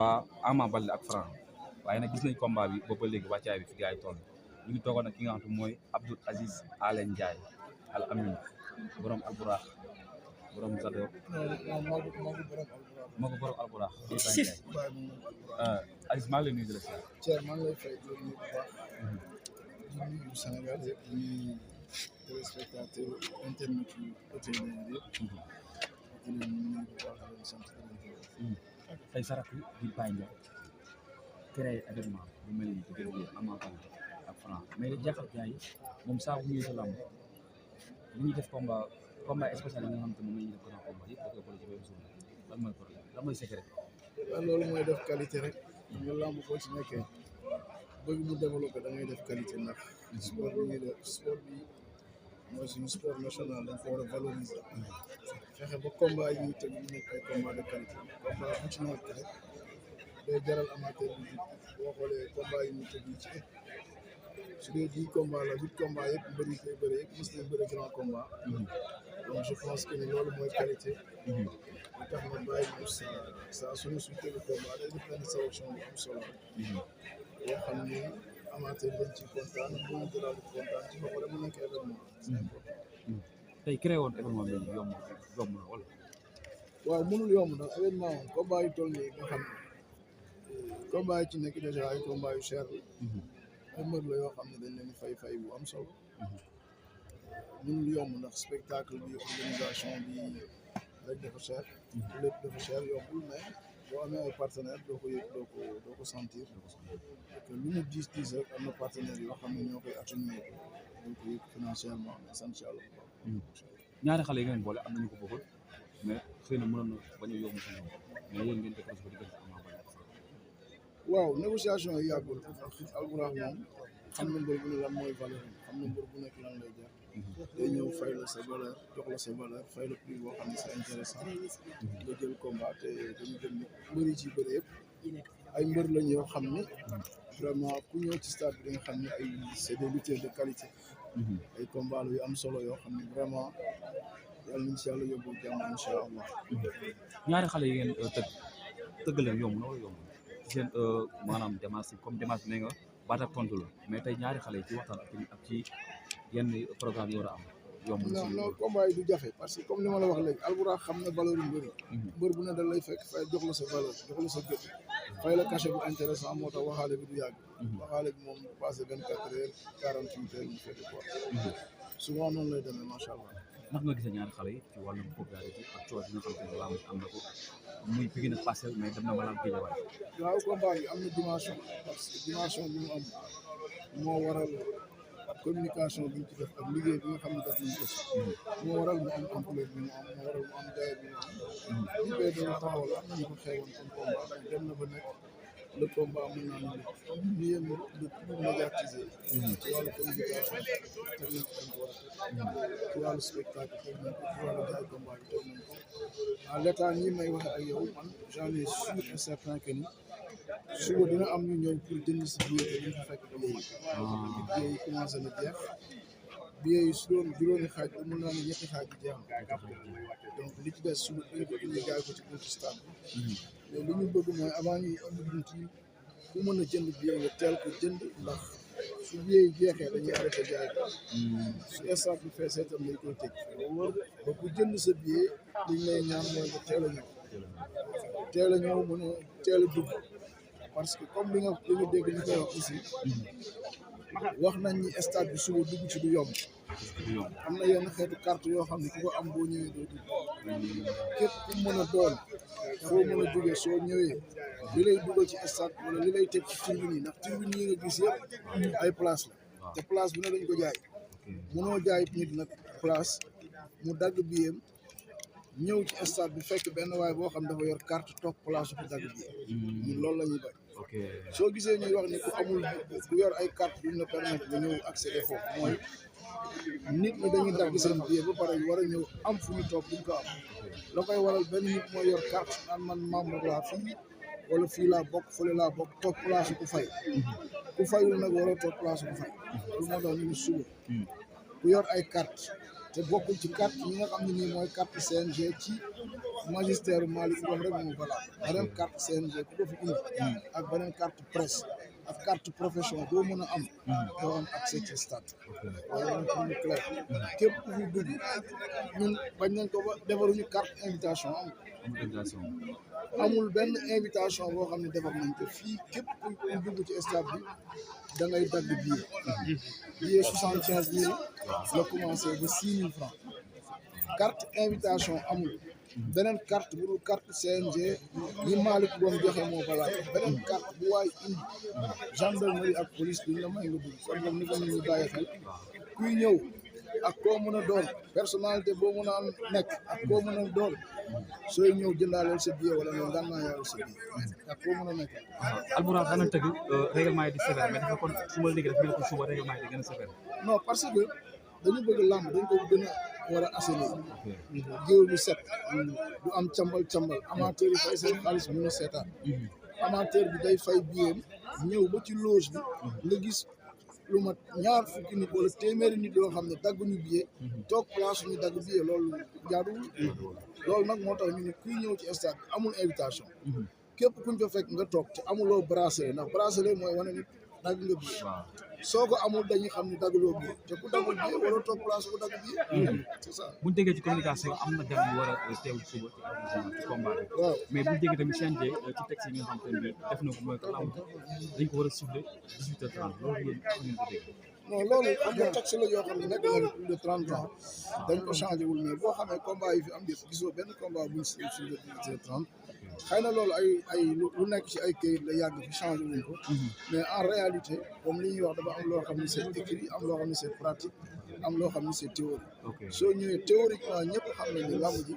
Ama Baldé ak Franc waaye nag gis nañ combat bi boobu ba léegi wàccaay bi fi gars yi toll ñu ngi toogoon ak ki nga xam te mooy Abdou Aziz Alen Ndiaye Al Amin borom Alburax borom Zador moo ko borom Alburax Aziz maa ngi lay nuyu di la si Thierno maa ngi lay fay di nuyu bu baax di nuyu Sénégal yëpp di nuyu téléspectateur internet yu OTV yëpp di leen nuyu bu baax di leen sant tey sa rakk di Baye Ndiaye créé événement bu mel ni diggante Ama Baldé ak Franc mais li jaaxal gars yi moom saa bu ñëwee sa lamb li ñuy def combat spécial yi nga xam te moom la ñuy def grand combat yëpp da koy boole ci benn journée lan mooy problème lan mooy secret. waaw loolu mooy def qualité rek ñu lamb boo ci nekkee bëgg mu développé da ngay def qualité ndax sport bi ñuy def sport bi mooy suñu sport national dañ ko war a valoriser fexe ba combat yi ñuy teg ñu nekk ay combat de qualité combat bu ci nekk rek day jaral amateur bi boo xoolee combat yi ñuy teg yi ci su dee 10 combat la 8 combat yëpp mbëri koy bëri yëpp mos nañ bëri grand combat donc je pense que ni loolu mooy qualité lu tax na bàyyi bu saa suñu tegu combat day def benn sélection bu am solo yoo xam ni amateur dañ ci kontaan bu ñu jëlaat di kontaan ci ba pare mu nekk événement c'est important tey créé woon événement bi yomb na wala. waaw mënul yomb ndax événement moom combat yu toll nii nga xam ne combat yi ci nekk déjà ay combat yu cher la ay mbër la yoo xam ne dañ leen fay bu am solo mënul yomb ndax spectacle bi organisation bi rek dafa cher lépp dafa cher yombul mais boo amee ay partenaires doo ko yëg doo ko sentir que lu mu diis rek am na partenaires yoo xam ne ñoo koy atténuer doo ko yëg financièrement mais sant yàlla bu baax ñaari xale yi ngeen boole am nañu ko bëggoon mais xëy na mënoon na bañ a yomb si ñoom mais yéen ngeen décroché ba diggante Ama Baldé. waaw négociation yi yàggul Alburax moom xam na mbër bu ne lan mooy valeur xam na mbër bu nekk lan lay jar day ñëw fay la sa valeur jox la sa valeur fay la prix boo xam ne c'est intéressant nga jël combat te dañu jël ni mbër yi ci bëri yëpp ay mbër lañ yoo xam ni vraiment ku ñëw ci stade bi da nga xam ne ay c'est des lutteurs de qualité ay combat yu am solo yoo xam ne vraiment yàlla nañ si yàlla yóbbu jàmm incha allah ñaari xale yi ngeen tëgg leen yomb na wala yomb seen maanaam démarche comme démarche bi ne nga baat ak tontu la mais tey ñaari xale yi ci waxtaan ak ci yenn programme yi war a am yomb na. non combat yi du jafe parce que comme li ma la wax léegi Alburax xam na valeur yu mbëri mbër bu ne da lay fekk fay jox la sa valeur jox la sa gëdd fay la cachet bu intéressant moo tax waxaale bi du yàgg waxaale bi moom passé 24 heures 48 heures mu fekk quoi souvent noonu lay demee macha allah. ndax nga gisee ñaari xale yi ci wàllum popularité ak coow bi nga xam te ne làmb am na ko muy Pikine ak Parcelles mais dem na ba làmb Guédiawaye. waaw combat yi am na dimension parce que dimension bi mu am moo waral communication bi ñu ci def ak liggéey bi nga xam ne daf nañ ko moo waral mu am ampleur bi mu am moo waral mu am dayo bi mu am li koy dana taxawal am nañu ko xewoon comme combat mais dem na ba nekk le combat mën naa ne le plus médiatisé ci wàllu communication teg nañ ko ci wàllu spectacle teg nañ ko ci wàllu jaay combat bi teg nañ ko à l'état ñi may waxe ak yow man j'en ai sûr et certain que ni suba dina am ñu ñëw pour jënd si billet te duñ fa fekk billet yi commencé na jeex billet yi su doon juróomi xaaj ba mën naa ne ñetti xaaj bi jeex na donc li ci des suba dañ ko indi jaay ko ci buntu stade bi mais li ñu bëgg mooy avant ñuy indi bunt yi ku mën a jënd billet nga teel ko jënd ndax su billet yi jeexee dañuy arrêté jaay ko su stade bi feesee tam dañ koy tëj ba ku jënd sa billet liñ lay ñaan mooy nga teel a ñëw mën a teel a dugg parce que comme li nga dégg ñu koy wax aussi wax nañ ni stade bi suba dugg ci du yomb am na yenn xeetu carte yoo xam ne ku ko am boo ñëwee doo dugg képp ku mën a doon foo mën a jógee soo ñëwee li lay dugal ci stade wala li lay teg ci tribune yi ndax tribune yi nga gis yëpp ay place la te place bi ne dañ ko jaay mënoo jaay nit nag place mu dagg biyem ñëw ci stade bi fekk benn waay boo xam dafa yor carte toog place bu dagg bi ñun loolu la ñuy bañ soo gisee ñuy wax ni ku amul ku yor ay carte duñ la permettre nga ñëw accéder foofu mooy nit ñi dañuy dagg seen billet ba pare war a ñëw am fu ñu toog duñ ko am la koy waral benn nit mooy yor carte naan man membre laa fii wala fii laa bokk fële laa bokk toog place ku fay ku fayul nag waroo toog place ku fay loolu moo tax ñu ne suba ku yor ay carte te bokkul ci carte yi nga xam ne nii mooy carte CNG ci magistère Malick Ngom rek moo valable beneen carte CNG ku ko fi indi ak beneen carte presse ak carte profession boo mën a am doo am accès ci stade waaye ñun pour ñu clair képp ku fi dugg ñun bañ nañ ko ba defaruñu carte invitation amul benn invitation boo xam ne defar nañ ko fii képp ku dugg ci stade bi da ngay dagg billet 75 000 la commencé ba 6 000 francs carte invitation amul beneen carte bu dul carte CNG yi Malick Ngom joxe moo valable beneen carte bu waay indi gendarmerie ak police duñ la may nga dugg kon nag ni ko nit ñi bàyyi xel kuy ñëw ak koo mën a doon personnalité boo mën a am nekk ak koo mën a doon sooy ñëw jëndaaleel sa billet wala nga naa yàlla sa billet ak koo mën a nekk. Albourakh daan nañ tëgg règlement yi di sévère mais dafa kon su ma léegi dafa mel ko suba règlement yi di gën a sévère. non parce que dañu bëgg làmb dañ ko gën a war a assainir géew lu set du am cambal amateur yi fay seen xaalis mën a seetaan amateur bi day fay billet ñëw ba ci loge bi nga gis lu mat ñaar fukki nit wala téeméeri nit yoo xam ne dagguñu billet toog place ñu dagg billet loolu jaaduwul loolu nag moo tax ñu ne kuy ñëw ci stade bi amul invitation képp kuñ fa fekk nga toog te amuloo bracelet ndax bracelet mooy wane nit dagg nga billet soo ko amul dañuy xam ne daggaloo billet te ku daggul billet wala toog place ku dagg billet c'est ça. buñ déggee ci communication am na gan yu war a teew suba ci combat bi waaw mais buñ déggee tamit CNG ci texte yi nga xam te ne def na ko mooy que lamb dañ ko war a siffler 18h30 loolu yéen xam ngeen ko dégg. non loolu xam nga texte la yoo xam ne nekk na plus de 30 ans dañ ko changé wul mais boo xamee combat yi fi am yëpp gisoo benn combat buñ si sur le 18h30 xëy na loolu ay lu nekk ci ay këyit la yàgg fi changé wuñ ko mais en réalité comme li ñuy wax dafa am loo xam ne c'est écrit am loo xam ne c'est pratique am loo xam ne c'est théorie soo ñëwee théoriquement ñëpp xam nañ ne lamb ji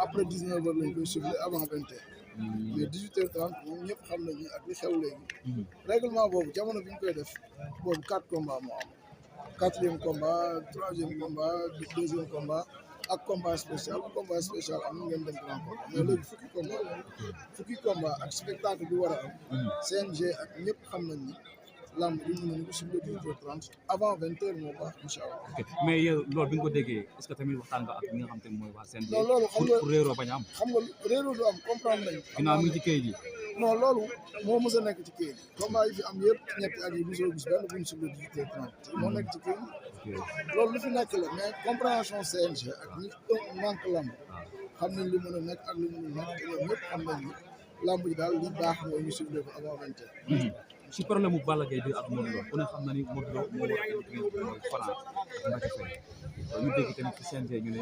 après 19h lañ koy souffler avant 20h mais 18h30 moom ñëpp xam nañ ni ak li xew léegi règlement boobu jamono bi ñu koy def boobu 4 combats moo am 4e combat 3e combat 2e combat ak combat spécial am na ngeen dem grand combat mais léegi fukki combat ak spectacle bi war a am CNG ak ñëpp xam nañ ni lamb bi ñu mën ko sur le 18h30 avant 20h moo baax incha allah. mais yow loolu bi nga ko déggee est-ce que tamit waxtaan nga ak ñi nga xam te ne mooy waa CNG. non loolu xam nga pour réeroo bañ a am. xam nga réeroo du am comprendre nañ. ginnaaw mi ngi ci kayit yi. non loolu moo mës a nekk ci kayit yi combat yi fi am yëpp ñetti at yi mosoo gis benn buñ sur le 18h30 moo nekk ci kayit yi loolu lu fi nekk la mais compréhension CNG ak ñi manque lamb xam nañ li mën a nekk ak li mënul nekk te ñoom ñëpp xam nañ ni lamb ji daal li baax mooy ñu suivre ko avant 20h. ci problème mu Balla Gaye 2 ak Modou Lo ku ne xam na ni Modou Lo moo war a indi mooy Franc ak Mbacké Faye ñu dégg tamit ci CNG ñu ne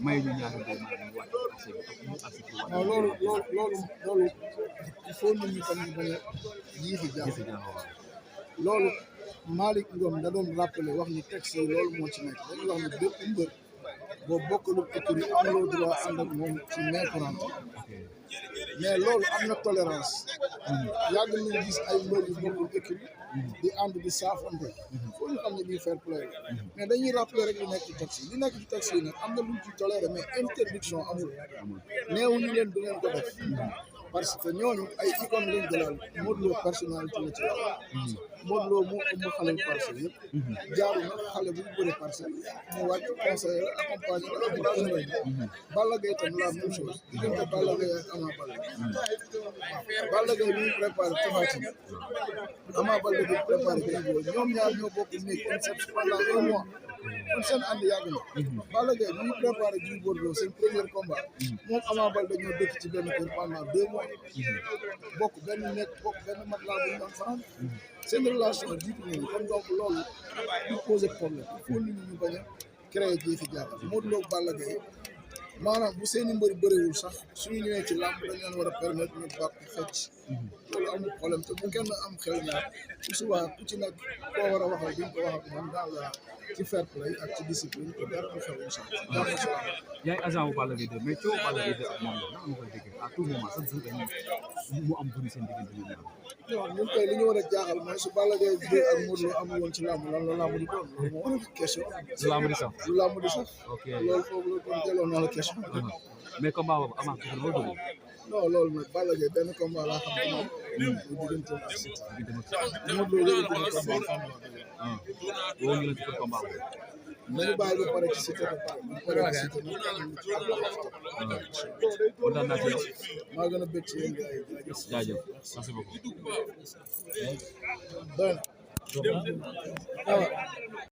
may ñu ñaari mbir maa ngi wàcc accès bi ak ñu accès bi. non loolu il faut nit ñi tam ñu bañ a jiixi jaaxal loolu Malick Ngom da doon rappelé wax ni texte yi loolu moo ci nekk dañuy wax ni bépp mbër boo bokkalul écurie amuloo droit ànd ak moom ci main courante mais loolu am na tolérance yàgg nañu gis ay mbër yu bokkul écurie di ànd di saafante foo ñu xam ne lii fair play mais dañuy rappeler rek li nekk ci texte yi li nekk ci texte yi nag am na luñ ci toléré mais interdiction amul néew ñu leen du ngeen ko def parce que ñooñu ay icône lañ jëlaal Modou Lo personnalité la ci wax Modou Lo moo ëmb xale parcelle yëpp jaaru na xale bu bëre parcelle mu wàcc conseiller la accompagné la encouragé la Balla Gaye tam la même chose diggante Balla Gaye ak Ama Baldé Balla Gaye bi ñu préparé Tapha Tine Ama Baldé bi préparé Gris Bordeaux ñoom ñaar ñoo bokk nekk concept pendant 1 mois kon seen ànd yàgg na Balla Gaye bi ñu préparé Gris Bordeaux seen premier combat moom Ama Baldé ñoo dëkk ci benn kër pendant 2 mois bokk benn nekk bokk benn matelas bu ñu doon fanaan seen relation jiitu nañu kon donc loolu du poser problème il faut nit ñi ñu bañ a créer jeexi jaaxal Modou Lo Balla Gaye maanaam bu seeni mbëri bëriwul sax suñu ñëwee ci làmb dañ leen war a permettre ñu bàq fecc loolu amul problème te bu kenn am xel ñaar ku subaa ku ci nekk koo war a waxal duñ ko wax ak moom dans la ci fair play ak ci discipline te dara du xew incha allah. yaay agent wu Balla Gaye 2 mais coow Balla Gaye 2 ak moom la nga koy déggee à tout moment chaque jour dañuy mu am bëri seen diggante ñu ñaar. non ñun tey li ñu war a jaaxal mooy su Balla Gaye 2 ak Modou Lo amul woon ci làmb lan la làmb di doon loolu moo war a question. lu làmb di sax lu làmb di sax. ok loolu foofu la doon delloo naa la question. mais combat boobu avant ko la dugg. non loolu nag Balla Gaye benn combat laa xam ne moom. mu diggante ak Siteu. Modou Lo yëpp benn combat xam nga. woo ñu la ci combat boobu. nañu bàyyi ba pare ci Siteu ba pare bu pare ci Siteu nag kontaan naa ci yow. maa gën a bëgg ci yéen gars yi jaajëf merci beaucoup. doy na.